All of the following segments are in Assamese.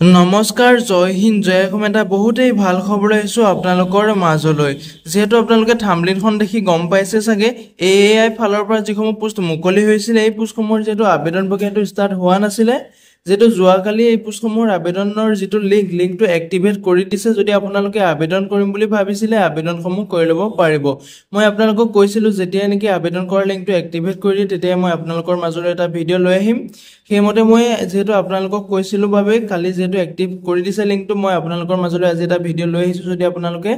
নমস্কাৰ জয় হিন্দ জয় অসম এটা বহুতেই ভাল খবৰ আহিছো আপোনালোকৰ মাজলৈ যেহেতু আপোনালোকে থাম্বনেইলখন দেখি গম পাইছে চাগে এআই ফালৰ পৰা যিসমূহ পোষ্ট মুকলি হৈছিল এই পোষ্টসমূহৰ যেটো আবেদন প্ৰক্ৰিয়াটো ষ্টাৰ্ট হোৱা নাছিলে যেটো যোৱাকালি এই পোষ্টসমূহৰ আবেদনৰ যেটো লিংকটো এক্টিভেট কৰি দিছে যদি আপোনালোকে আবেদন কৰিম বুলি ভাবিছিলে আবেদনসমূহ কৰি ল'ব পাৰিব মই আপোনালোকক কৈছিলো যেতিয়া নেকি আবেদন কৰাৰ লিংকটো এক্টিভেট কৰি দিয়ে তেতিয়া মই আপোনালোকৰ মাজলৈ এটা ভিডিও লৈ আহিম সেইমতে মই যেহেতু আপোনালোকক কৈছিলো বাবে কালি যেহেতু এক্টিভ কৰি দিছে লিংকটো মই আপোনালোকৰ মাজলৈ আজি এটা ভিডিও লৈ আহিছো যদি আপোনালোকে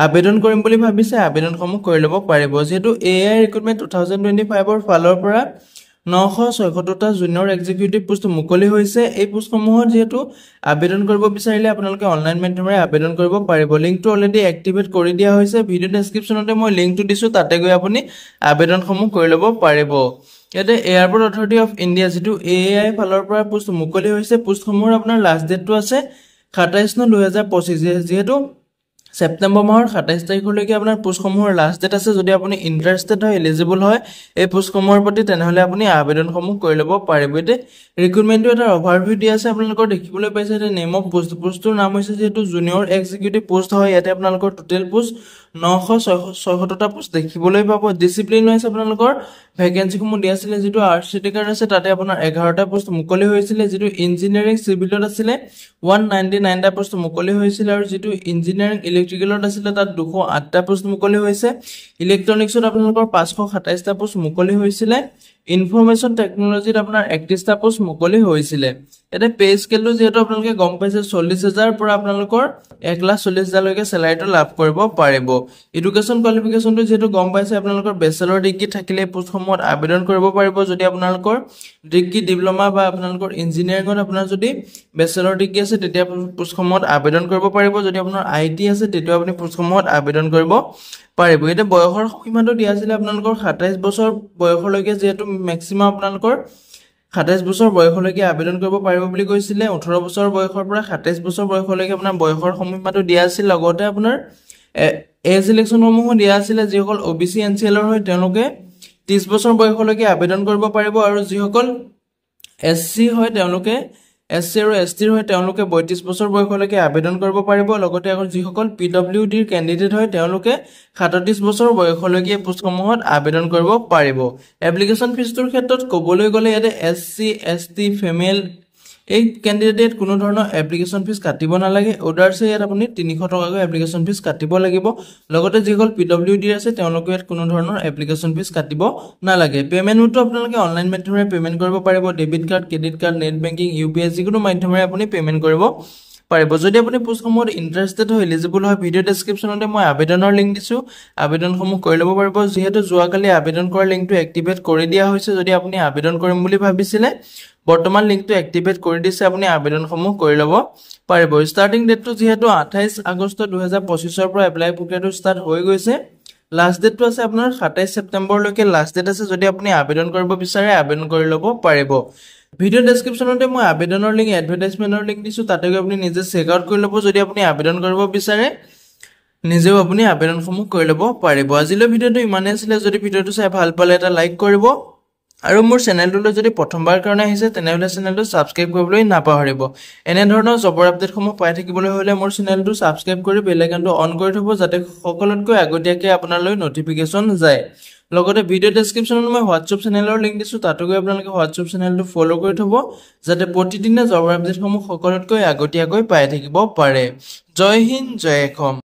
আবেদন কৰিম বুলি ভাবিছে আবেদনসমূহ কৰি ল'ব পাৰিব যেহেতু এআই ৰিক্ৰুটমেন্ট 2025 ৰ ফালৰ পৰা 976টা জুনিয়ৰ এক্সিকিউটিভ পোষ্ট মুকলি হৈছে এই পোষ্টসমূহত যেহেতু আবেদন কৰিব বিচাৰিলে আপোনালোকে অনলাইন মাধ্যমেৰে আবেদন কৰিব পাৰিব লিংকটো অলৰেডি এক্টিভেট কৰি দিয়া হৈছে ভিডিও ডেসক্ৰিপচনতে মই লিংকটো দিছো তাতে গৈ আপুনি আবেদনসমূহ কৰি ল'ব পাৰিব ইয়াতে এয়াৰপোৰ্ট অথৰিটি অফ ইণ্ডিয়া যেটো এআই ফালৰ পৰা পোষ্ট মুকলি হৈছে পোষ্টসমূহৰ আপোনাৰ লাষ্ট ডেটটো আছে 27/9/2025 যেহেতু সেপ্টেম্বৰ মাহৰ 27 তাৰিখলৈকে আপোনাৰ পোষ্টসমূহৰ লাষ্ট ডেট আছে যদি আপুনি ইন্টাৰেষ্টেড হয় এলিজিবল হয় এই পোষ্টসমূহৰ প্ৰতি তেনেহলে আপুনি আবেদনসমূহ কৰি ল'ব পাৰিব এতে ৰিক্ৰুটমেন্টটো এটা অভাৰভিউ দিয়া আছে আপোনালোকৰ দেখিবলৈ পাইছে যে নেম অফ পোষ্টৰ নাম হৈছে যেটো জুনিয়ৰ এক্সিকিউটিভ পোষ্ট হয় ইয়াতে আপোনালোকৰ টোটেল পোষ্ট 976টা পোষ্ট দেখিবলৈ পাব ডিসিপ্লিন হৈছে আপোনালোকৰ ভ্যাকেন্সিসমূহ দিয়া আছিল যেটো আৰচিটি কাৰ্ড আছে তাতে আপোনাৰ 11টা পোষ্ট মুকলি হৈছিল যেটো ইঞ্জিনিয়াৰিং সিভিলত আছিল 199টা পোষ্ট মুকলি হৈছিল আৰু যেটো ইঞ্জিনিয়াৰিং ইলেক্ট্ৰিকেলত আছিল তাত 208টা পোষ্ট মুকলি হৈছে ইলেক্ট্ৰনিক্সত আপোনালোকৰ 527টা পোষ্ট মুকলি হৈছিল ইনফৰমেশন টেকনলজিত আপোনাৰ 31টা পোষ্ট মুকলি হৈছিল এতে পে স্কেলটো যেহেতু আপোনালোকে গম পাইছে 40000 পৰা আপোনালোকৰ 1,40,000 লৈকে স্যালাৰিটো লাভ কৰিব পাৰিব এডুকেশন কোৱালিফিকেশনটো যেহেতু গম পাইছে আপোনালোকৰ বেচেলৰ ডিগ্ৰী থাকিলে পোষ্টসমূহত আবেদন কৰিব পাৰিব যদি আপোনালোকৰ ডিগ্ৰী ডিপ্লোমা বা আপোনালোকৰ ইঞ্জিনিয়াৰিংত আপোনাৰ যদি বেচেলৰ ডিগ্ৰী আছে তেতিয়া পোষ্টসমূহত আবেদন কৰিব পাৰিব যদি আপোনাৰ আইটি আছে তেতিয়া আপুনি পোষ্টসমূহত আবেদন কৰিব পাৰিব এটা বয়সৰ সীমাটো দিয়া আছিল আপোনালোকৰ 27 বছৰ বয়সলৈকে যেহেতু ম্যাক্সিমাম আপোনালোকৰ 27 বছৰ বয়সলৈকে আবেদন কৰিব পাৰিব বুলি কৈছিলে 18 বছৰ বয়সৰ পৰা 27 বছৰ বয়সলৈকে আপোনাৰ বয়সৰ সীমাটো দিয়া আছিল লগতে আপোনাৰ এজ ইলেকশনসমূহ দিয়া আছিল যিসকল ওবিসি এনসিএলৰ হয় তেওঁলোকে 30 বছৰ বয়সলৈকে আবেদন কৰিব পাৰিব আৰু যিসকল এসসি হয় তেওঁলোকে এসসি আৰু এসটি হয় তেওঁলোকে 32 বছৰ বয়সলৈকে আবেদন কৰিব পাৰিব লগতে আৰু যিসকল পিডব্লিউডিৰ ক্যান্ডিডেট হয় তেওঁলোকে 37 বছৰ বয়সলৈকে পোষ্টসমূহত আবেদন কৰিব পাৰিব এপ্লিকেশন ফিছটোৰ ক্ষেত্ৰত ক'বলৈ গলে ইয়াতে এসসি এসটি ফিমেল এই ক্যান্ডিডেট কোনো ধৰণৰ এপ্লিকেশন ফিছ কাটিব নালাগে অৰ্ডাৰছে ইয়াত আপুনি 300 টকাকৈ এপ্লিকেশন ফিছ কাটিব লাগিব লগতে যিসকল পিডব্লিউডি আছে তেওঁলোকে ইয়াত কোনো ধৰণৰ এপ্লিকেশন ফিছ কাটিব নালাগে পেমেন্টটো আপোনালোকে অনলাইন মাধ্যমেৰে পেমেন্ট কৰিব পাৰিব debit card credit card net banking UPI যিকোনো মাধ্যমেৰে আপুনি পেমেন্ট কৰিব পাৰিব যদি আপুনি পোষ্টসমূহত ইন্টাৰেষ্টেড হয় এলিজিবল হয় ভিডিও ডেসক্ৰিপচনতে মই আবেদনৰ লিংক দিছো আবেদনসমূহ কৰি ল'ব পাৰিব যেহেতু যোৱাকালি আবেদন কৰাৰ লিংকটো এক্টিভেট কৰি দিয়া হৈছে যদি আপুনি আবেদন কৰিম বুলি ভাবিছিলে বৰ্তমান লিংকটো এক্টিভেট কৰি দিছে আপুনি আবেদনসমূহ কৰি ল'ব পাৰিব ষ্টাৰ্টিং ডেটটো যেহেতু 28 আগষ্ট 2025 ৰ পৰা এপ্লাই প্ৰক্ৰিয়াটো ষ্টাৰ্ট হৈ গৈছে লাষ্ট ডেটটো আছে আপোনাৰ 27 ছেপ্টেম্বৰ লৈকে লাষ্ট ডেট আছে যদি আপুনি আবেদন কৰিব বিচাৰে আবেদন কৰি ল'ব পাৰিব ভিডিও ডেসক্ৰিপচনতে মই আবেদনৰ লিংক এডভাৰটাইজমেন্টৰ লিংক দিছো তাতে গৈ আপুনি নিজে চেক আউট কৰি ল'ব যদি আপুনি আবেদন কৰিব বিচাৰে নিজেও আপুনি আবেদনসমূহ কৰি ল'ব পাৰিব আজিলৈ ভিডিওটো ইমানে আছিল যদি ভিডিওটো চাই ভাল পালে এটা লাইক কৰিব আৰু মোৰ চেনেলটোলৈ যদি প্ৰথমবাৰ কাৰণে আহিছে তেনেহলে চেনেলটো সাবস্ক্ৰাইব কৰিবলৈ নাপাহৰিব এনে ধৰণৰ জবৰ আপডেটসমূহ পাই থাকিবলৈ হলে মোৰ চেনেলটো সাবস্ক্ৰাইব কৰি বেল আইকনটো অন কৰি থব যাতে সকলোতকৈ আগতীয়াকৈ আপোনালৈ নটিফিকেশন যায় লগতে ভিডিও ডেসক্ৰিপচনত মই WhatsApp চেনেলৰ লিংক দিছো তাতো গৈ আপোনালোকে WhatsApp চেনেলটো ফলো কৰি থব যাতে প্ৰতিদিনে জবৰ আপডেটসমূহ সকলোতকৈ আগতীয়াকৈ পাই থাকিব পাৰে জয় হিন্দ জয় অসম